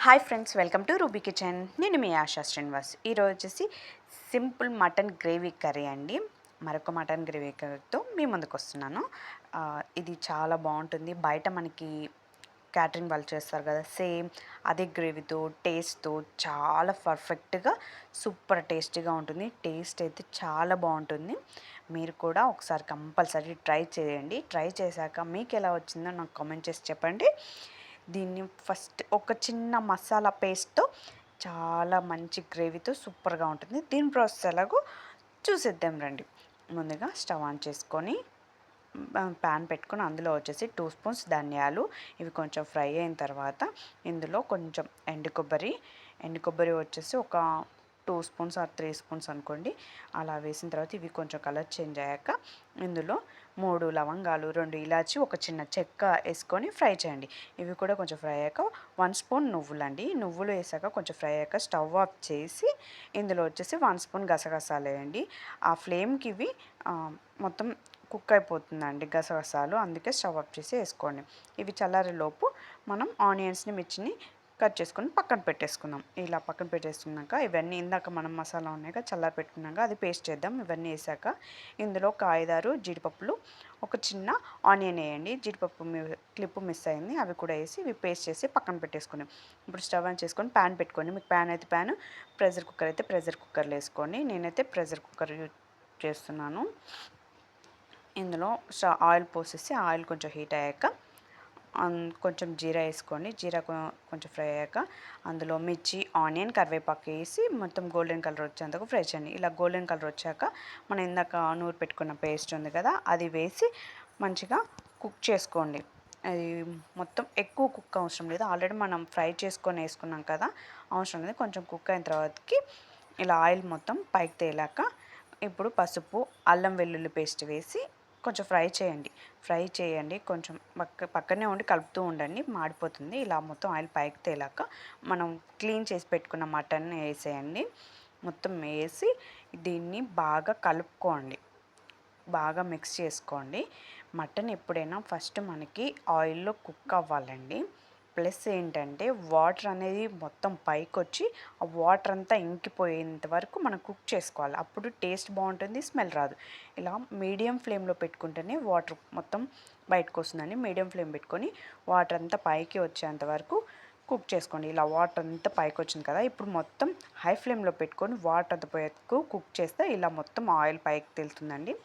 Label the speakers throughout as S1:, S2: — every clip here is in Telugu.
S1: Hi friends, welcome to ruby kitchen. నేను మీ ఆశా శ్రీనివాస్. ఈరోజు వచ్చేసి సింపుల్ మటన్ గ్రేవీ కర్రీ అండి. మరొక మటన్ గ్రేవీ కర్రీతో మీ ముందుకు వస్తున్నాను. ఇది చాలా బాగుంటుంది. బయట మనకి క్యాటరింగ్ వాళ్ళు చేస్తారు కదా, సేమ్ అదే గ్రేవీతో టేస్ట్తో చాలా పర్ఫెక్ట్గా సూపర్ టేస్టీగా ఉంటుంది. టేస్ట్ అయితే చాలా బాగుంటుంది. మీరు కూడా ఒకసారి కంపల్సరీ ట్రై చేయండి. ట్రై చేశాక మీకు ఎలా వచ్చిందో నాకు కామెంట్ చేసి చెప్పండి. దీన్ని ఫస్ట్ ఒక చిన్న మసాలా పేస్ట్తో చాలా మంచి గ్రేవీతో సూపర్గా ఉంటుంది. దీని ప్రాసెస్ ఎలాగో చూసేద్దాం రండి. ముందుగా స్టవ్ ఆన్ చేసుకొని ప్యాన్ పెట్టుకొని అందులో వచ్చేసి 2 స్పూన్స్ ధనియాలు, ఇవి కొంచెం ఫ్రై అయిన తర్వాత ఇందులో కొంచెం ఎండు కొబ్బరి వచ్చేసి ఒక 2 స్పూన్స్ ఆర్ 3 స్పూన్స్ అనుకోండి. అలా వేసిన తర్వాత ఇవి కొంచెం కలర్ చేంజ్ అయ్యాక ఇందులో 3 లవంగాలు, 2 ఇలాచి, ఒక చిన్న చెక్క వేసుకొని ఫ్రై చేయండి. ఇవి కూడా కొంచెం ఫ్రై అయ్యాక 1 స్పూన్ నువ్వులండి. నువ్వులు వేసాక కొంచెం ఫ్రై అయ్యాక స్టవ్ ఆఫ్ చేసి ఇందులో వచ్చేసి 1 స్పూన్ గసగసాలు వేయండి. ఆ ఫ్లేమ్కి ఇవి మొత్తం కుక్ అయిపోతుందండి గసగసాలు, అందుకే స్టవ్ ఆఫ్ చేసి వేసుకోండి. ఇవి చల్లారేలోపు మనం ఆనియన్స్ని, మిర్చిని కట్ చేసుకొని పక్కన పెట్టేసుకుందాం. ఇలా పక్కన పెట్టేసుకున్నాక ఇవన్నీ ఇందాక మనం మసాలా ఉన్నాక చల్లారి పెట్టుకున్నాక అది పేస్ట్ చేద్దాం. ఇవన్నీ వేసాక ఇందులో ఒక 5-6 జీడిపప్పులు, ఒక చిన్న ఆనియన్ వేయండి. జీడిపప్పు క్లిప్ మిస్ అయింది, అవి కూడా వేసి ఇవి పేస్ట్ చేసి పక్కన పెట్టేసుకున్నాం. ఇప్పుడు స్టవ్ ఆన్ చేసుకొని ప్యాన్ పెట్టుకోండి. మీకు ప్యాన్ అయితే ప్యాన్, ప్రెషర్ కుక్కర్ అయితే ప్రెషర్ కుక్కర్లో వేసుకోండి. నేనైతే ప్రెషర్ కుక్కర్ యూజ్ చేస్తున్నాను. ఇందులో ఆయిల్ పోసేసి ఆయిల్ కొంచెం హీట్ అయ్యాక కొంచెం జీరా వేసుకోండి. జీరా కొంచెం ఫ్రై అయ్యాక అందులో మిర్చి, ఆనియన్, కరివేపాకు వేసి మొత్తం గోల్డెన్ కలర్ వచ్చేంతకు ఫ్రై చేయండి. ఇలా గోల్డెన్ కలర్ వచ్చాక మనం ఇందాక నూరు పెట్టుకున్న పేస్ట్ ఉంది కదా, అది వేసి మంచిగా కుక్ చేసుకోండి. అది మొత్తం ఎక్కువ కుక్ అవసరం లేదు, ఆల్రెడీ మనం ఫ్రై చేసుకొని వేసుకున్నాం కదా, అవసరం లేదు. కొంచెం కుక్ అయిన తర్వాతకి ఇలా ఆయిల్ మొత్తం పైకి తేలాక ఇప్పుడు పసుపు, అల్లం వెల్లుల్లి పేస్ట్ వేసి కొంచెం ఫ్రై చేయండి. కొంచెం పక్కనే ఉండి కలుపుతూ ఉండండి, మాడిపోతుంది. ఇలా మొత్తం ఆయిల్ పైకి తేలాక మనం క్లీన్ చేసి పెట్టుకున్న మటన్ వేసేయండి. మొత్తం వేసి దీన్ని బాగా కలుపుకోండి, బాగా మిక్స్ చేసుకోండి. మటన్ ఎప్పుడైనా ఫస్ట్ మనకి ఆయిల్లో కుక్ అవ్వాలండి. ప్లస్ ఏంటంటే వాటర్ అనేది మొత్తం పైకి వచ్చి ఆ వాటర్ అంతా ఇంకిపోయేంత వరకు మనం కుక్ చేసుకోవాలి. అప్పుడు టేస్ట్ బాగుంటుంది, స్మెల్ రాదు. ఇలా మీడియం ఫ్లేమ్లో పెట్టుకుంటేనే వాటర్ మొత్తం బయటకు వస్తుందండి. మీడియం ఫ్లేమ్ పెట్టుకొని వాటర్ అంతా పైకి వచ్చేంత వరకు కుక్ చేసుకోండి. ఇలా వాటర్ అంతా పైకి వచ్చింది కదా, ఇప్పుడు మొత్తం హై ఫ్లేమ్లో పెట్టుకొని వాటర్ అంతా పోయేందుకు కుక్ చేస్తే ఇలా మొత్తం ఆయిల్ పైకి తెలుతుందండి.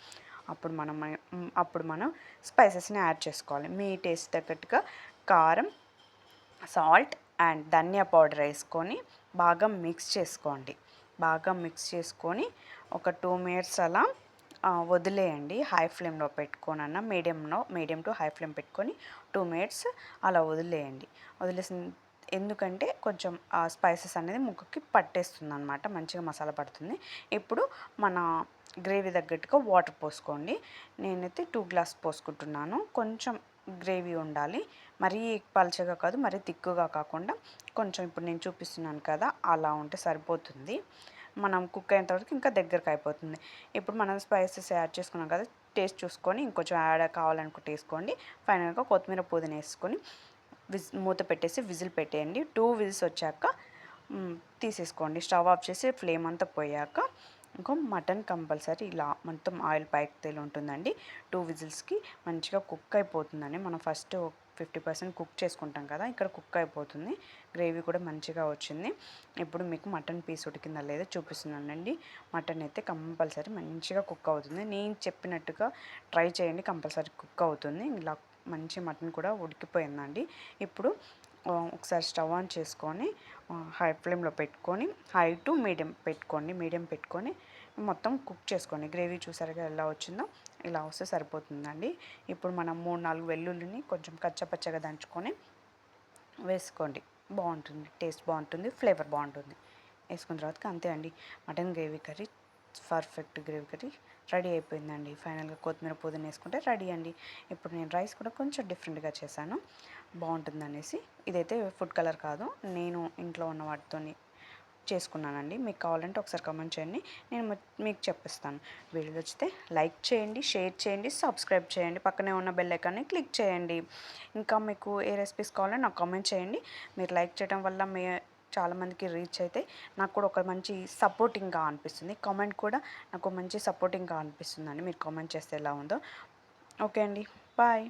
S1: అప్పుడు మనం స్పైసెస్ని యాడ్ చేసుకోవాలి. మీ టేస్ట్ తగ్గట్టుగా కారం, సాల్ట్ అండ్ ధనియా పౌడర్ వేసుకొని బాగా మిక్స్ చేసుకోండి. బాగా మిక్స్ చేసుకొని ఒక 2 మినిట్స్ అలా వదిలేయండి. హై ఫ్లేమ్లో పెట్టుకోనన్నా మీడియం టు హై ఫ్లేమ్ పెట్టుకొని 2 మినిట్స్ అలా వదిలేయండి. వదిలేసిన ఎందుకంటే కొంచెం ఆ స్పైసెస్ అనేది ముక్కకి పట్టేస్తుంది అనమాట, మంచిగా మసాలా పడుతుంది. ఇప్పుడు మన గ్రేవీ తగ్గట్టుగా వాటర్ పోసుకోండి. నేనైతే 2 గ్లాస్ పోసుకుంటున్నాను. కొంచెం గ్రేవీ ఉండాలి, మరీ పల్చగా కాదు, మరీ తిక్కుగా కాకుండా కొంచెం ఇప్పుడు నేను చూపిస్తున్నాను కదా, అలా ఉంటే సరిపోతుంది. మనం కుక్ అయిన తర్వాత ఇంకా దగ్గరకు అయిపోతుంది. ఇప్పుడు మనం స్పైసెస్ యాడ్ చేసుకున్నాం కదా, టేస్ట్ చూసుకొని ఇంకొంచెం యాడ్ కావాలనుకుంటే వేసుకోండి. ఫైనల్గా కొత్తిమీర, పుదీనా వేసుకొని మూత పెట్టేసి విజిల్ పెట్టేయండి. 2 విజిల్స్ వచ్చాక తీసేసుకోండి. స్టవ్ ఆఫ్ చేసి ఫ్లేమ్ అంతా పోయాక ఇంకో మటన్ కంపల్సరీ ఇలా మొత్తం ఆయిల్ పైకి తేలి ఉంటుందండి. 2 విజిల్స్కి మంచిగా కుక్ అయిపోతుందండి. మనం ఫస్ట్ 50% కుక్ చేసుకుంటాం కదా, ఇక్కడ కుక్ అయిపోతుంది. గ్రేవీ కూడా మంచిగా వచ్చింది. ఇప్పుడు మీకు మటన్ పీస్ ఉడికిందా లేదో చూపిస్తున్నానండి. మటన్ అయితే కంపల్సరీ మంచిగా కుక్ అవుతుంది. నేను చెప్పినట్టుగా ట్రై చేయండి, కంపల్సరీ కుక్ అవుతుంది. ఇలా మంచి మటన్ కూడా ఉడికిపోయిందండి. ఇప్పుడు ఒకసారి స్టవ్ ఆన్ చేసుకొని హై ఫ్లేమ్లో పెట్టుకొని, హై టు మీడియం పెట్టుకోండి. మీడియం పెట్టుకొని మొత్తం కుక్ చేసుకోండి. గ్రేవీ చూసారుగా ఎలా వచ్చిందో, ఇలా వస్తే సరిపోతుందండి. ఇప్పుడు మనం 3-4 వెల్లుల్లిని కొంచెం కచ్చపచ్చగా దంచుకొని వేసుకోండి. బాగుంటుంది, టేస్ట్ బాగుంటుంది, ఫ్లేవర్ బాగుంటుంది. వేసుకున్న తర్వాత అంతే అండి, mutton gravy curry, perfect gravy curry ready అయిపోయిందండి. ఫైనల్గా కొత్తిమీర, పుదీనా వేసుకుంటే రెడీ అండి. ఇప్పుడు నేను రైస్ కూడా కొంచెం డిఫరెంట్గా చేశాను, బాగుంటుంది అనేసి. ఇదైతే ఫుడ్ కలర్ కాదు, నేను ఇంట్లో ఉన్న వాటితోని చేసుకున్నానండి. మీకు కావాలంటే ఒకసారి కామెంట్ చేయండి. నేను మీకు చెప్పిస్తాను. వీడియో నచ్చితే లైక్ చేయండి, షేర్ చేయండి, సబ్స్క్రైబ్ చేయండి. పక్కనే ఉన్న బెల్ ఐకాన్ని క్లిక్ చేయండి. ఇంకా మీకు ఏ రెసిపీస్ కావాలో నాకు కామెంట్ చేయండి. మీరు లైక్ చేయడం వల్ల చాలామందికి రీచ్ అయితే నాకు కూడా ఒక మంచి సపోర్టింగ్‌గా అనిపిస్తుంది. కామెంట్ కూడా నాకు మంచి సపోర్టింగ్‌గా అనిపిస్తుందండి. మీరు కామెంట్ చేస్తే ఎలా ఉందో. ఓకే అండి. బాయ్.